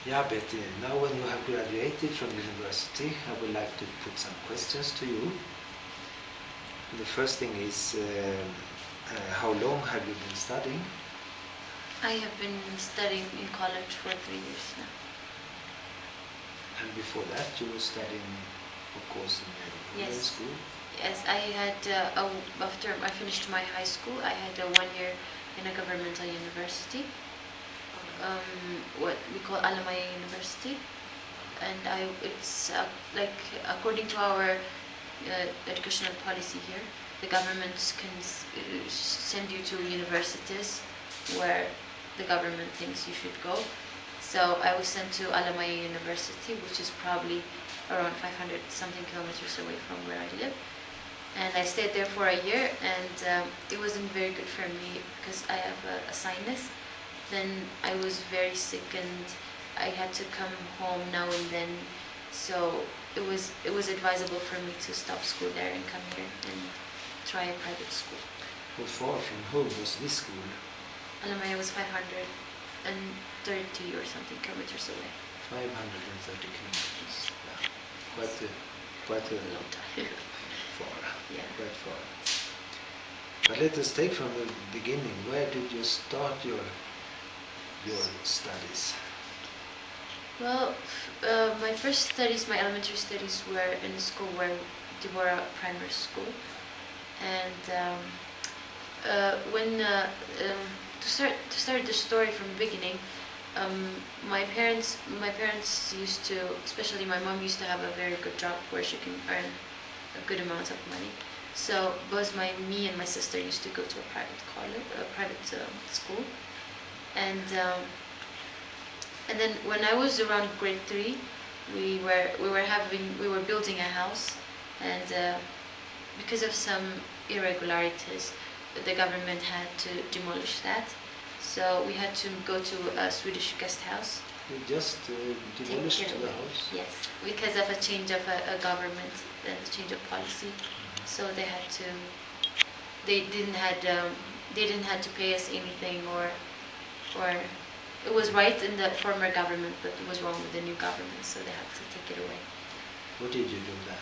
Yeah, Betty, now when you have graduated from university, I would like to put some questions to you. The first thing is, how long have you been studying? I have been studying in college for 3 years now. And before that, you were studying, of course, in primary Yes. school. Yes, I had, after I finished my high school, I had 1 year in a governmental university, what we call Alamaya University. And it's like, according to our educational policy here, the government can send you to universities where the government thinks you should go. So I was sent to Alamaya University, which is probably around 500 something kilometers away from where I live. And I stayed there for a year, and it wasn't very good for me because I have a sinus. Then I was very sick, and I had to come home now and then. So it was advisable for me to stop school there and come here and try a private school. How far from home was this school? Alamaya was 530 or something kilometers away. 530 kilometers. Yeah. Quite a Long time. far. Yeah. Quite far. But let us take from the beginning. Where did you start your studies? Well, my first studies, my elementary studies, were in a school where Deborah Primary School, and when to start the story from the beginning, my parents used to, especially my mom, used to have a very good job where she can earn a good amount of money. So both me and my sister used to go to a private college, a private school, and then when I was around grade 3, we were building a house, and because of some irregularities, the government had to demolish that. So we had to go to a Swedish guest house. You just demolished the house? Yes, because of a change of a government and a change of policy. So they didn't had to pay us anything, or it was right in the former government, but it was wrong with the new government, so they had to take it away. What did you do then?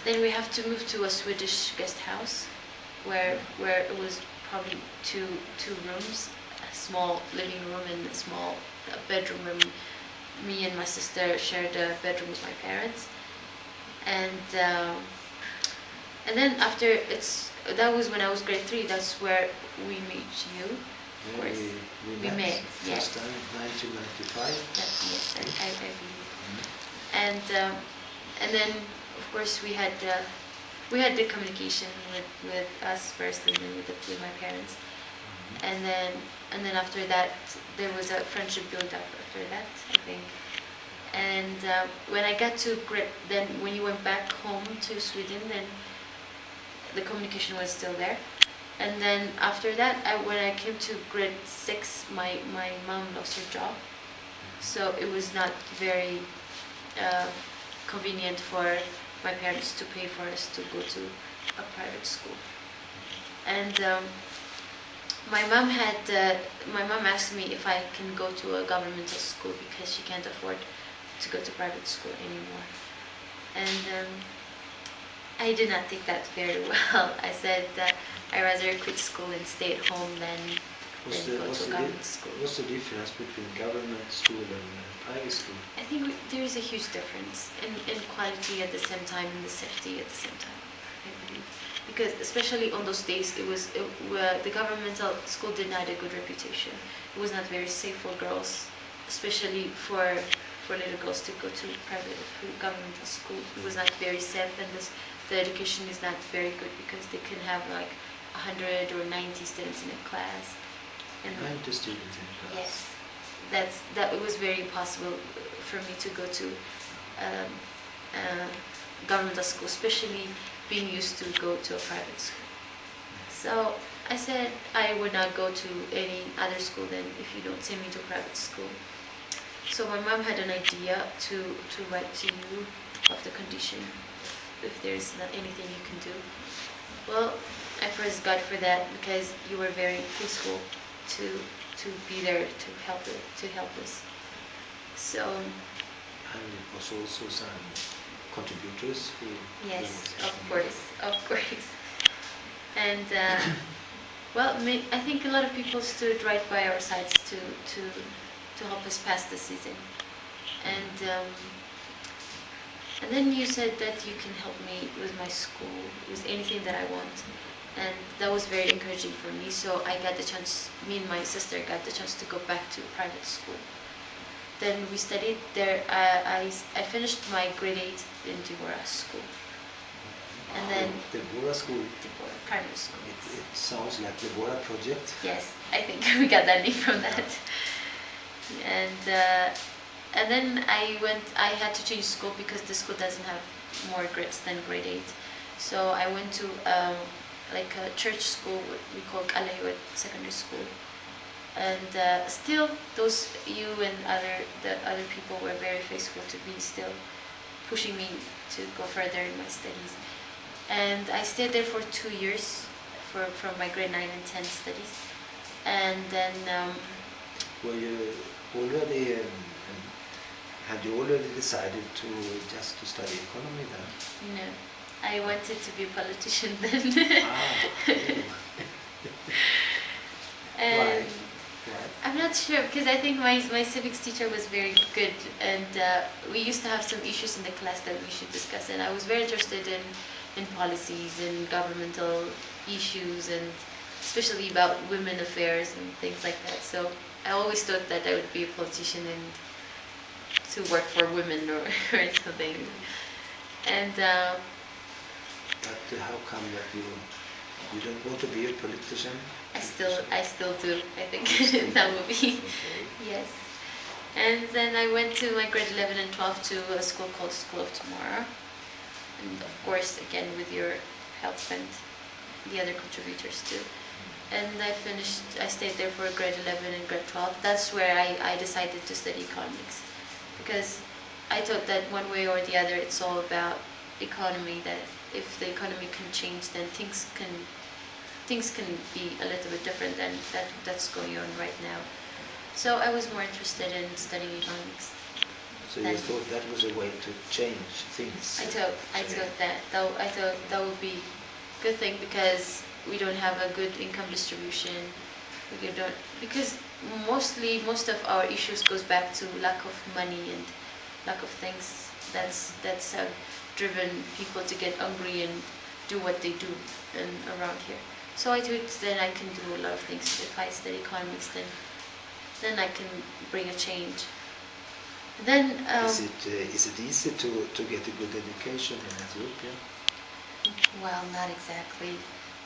Then we have to move to a Swedish guest house, where it was probably two rooms, a small living room and a small bedroom room. Me and my sister shared a bedroom with my parents, and then after that was when I was grade 3. That's where we met you. Of course, we met. Yes. First time, 1995. Yes, I believe. And then of course we had the communication with us first, and then with my parents, and then after that there was a friendship build up after that, I think. And when I got to then when you went back home to Sweden, then the communication was still there. And then after that, when I came to grade 6, my mom lost her job, so it was not very convenient for my parents to pay for us to go to a private school. And my mom asked me if I can go to a governmental school because she can't afford to go to private school anymore. And I did not take that very well. I said that I'd rather quit school and stay at home than go to a government school. What's the difference between government school and private school? I think there is a huge difference in quality at the same time, and the safety at the same time, I believe. Because especially on those days, the governmental school did not have a good reputation. It was not very safe for girls, especially for little girls to go to governmental school. It was not very safe, and the education is not very good because they can have like 100 or 90 students in a class. And 90 students in a class. Yes, it was very impossible for me to go to governmental school, especially being used to go to a private school. So I said I would not go to any other school then if you don't send me to a private school. So my mom had an idea to write to you of the condition, if there's not anything you can do. Well, I praise God for that because you were very peaceful to be there to help us. So And it was also some contributors who... yes, of course. And well, I think a lot of people stood right by our sides to help us pass the season. And then you said that you can help me with my school, with anything that I want. And that was very encouraging for me. So I got the chance, me and my sister got the chance to go back to private school. Then we studied there. I finished my grade 8 in Deborah school. And then The Bora school, Deborah primary school. it sounds like the Bora project. Yes, I think we got that name from that. And then I had to change school because the school doesn't have more grades than grade 8. So I went to like a church school, what we call Kalahewat Secondary School. And still, you and the other people were very faithful to me, still pushing me to go further in my studies. And I stayed there for 2 years, from my grade 9 and 10 studies. And then Were you already, had you already decided to just to study economy then? no, I wanted to be a politician then. Oh. And Why? I'm not sure, because I think my civics teacher was very good, and we used to have some issues in the class that we should discuss, and I was very interested in policies and governmental issues, and especially about women affairs and things like that. So I always thought that I would be a politician and to work for women or something. And But how come that you don't want to be a politician? I still do. I think You still that do? would be Okay. yes. And then I went to my grade 11 and 12 to a school called School of Tomorrow, and of course again with your help and the other contributors too. And I stayed there for grade 11 and grade 12. That's where I decided to study economics, because I thought that one way or the other it's all about economy, that if the economy can change, then things can be a little bit different than that's going on right now. So I was more interested in studying economics. So you thought that was a way to change things? I thought that would be a good thing, because we don't have a good income distribution. Because most of our issues goes back to lack of money and lack of things. That's driven people to get angry and do what they do around here. So I thought then I can do a lot of things. If I study economics, then I can bring a change. Then Is it easy to get a good education in Ethiopia? well, not exactly,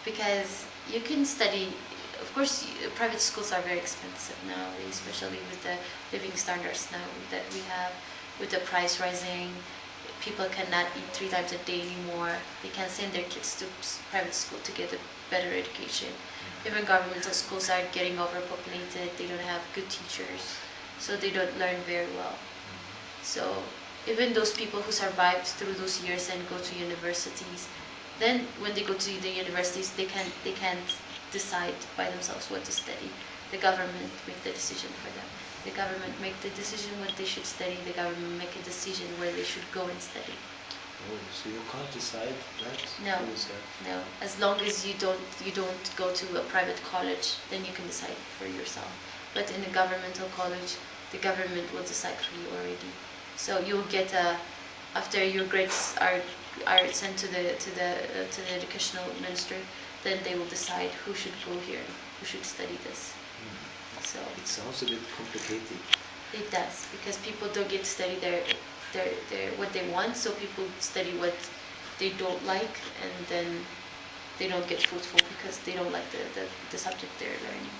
because you can study. Of course, private schools are very expensive now, especially with the living standards now that we have, with the price rising. People cannot eat 3 times a day anymore. They can't send their kids to private school to get a better education. Even governmental schools are getting overpopulated. They don't have good teachers, so they don't learn very well. So even those people who survived through those years and go to universities, then when they go to the universities, they can't decide by themselves what to study. The government make the decision for them. The government make the decision what they should study. The government make a decision where they should go and study. Oh, so you can't decide that No. for yourself? No, as long as you don't go to a private college, then you can decide for yourself. But in a governmental college, the government will decide for you already. So you'll get after your grades are sent to the educational ministry, then they will decide who should go here, who should study this. So It sounds a bit complicated. it does, because people don't get to study their what they want, so people study what they don't like, and then they don't get fruitful because they don't like the subject they're learning.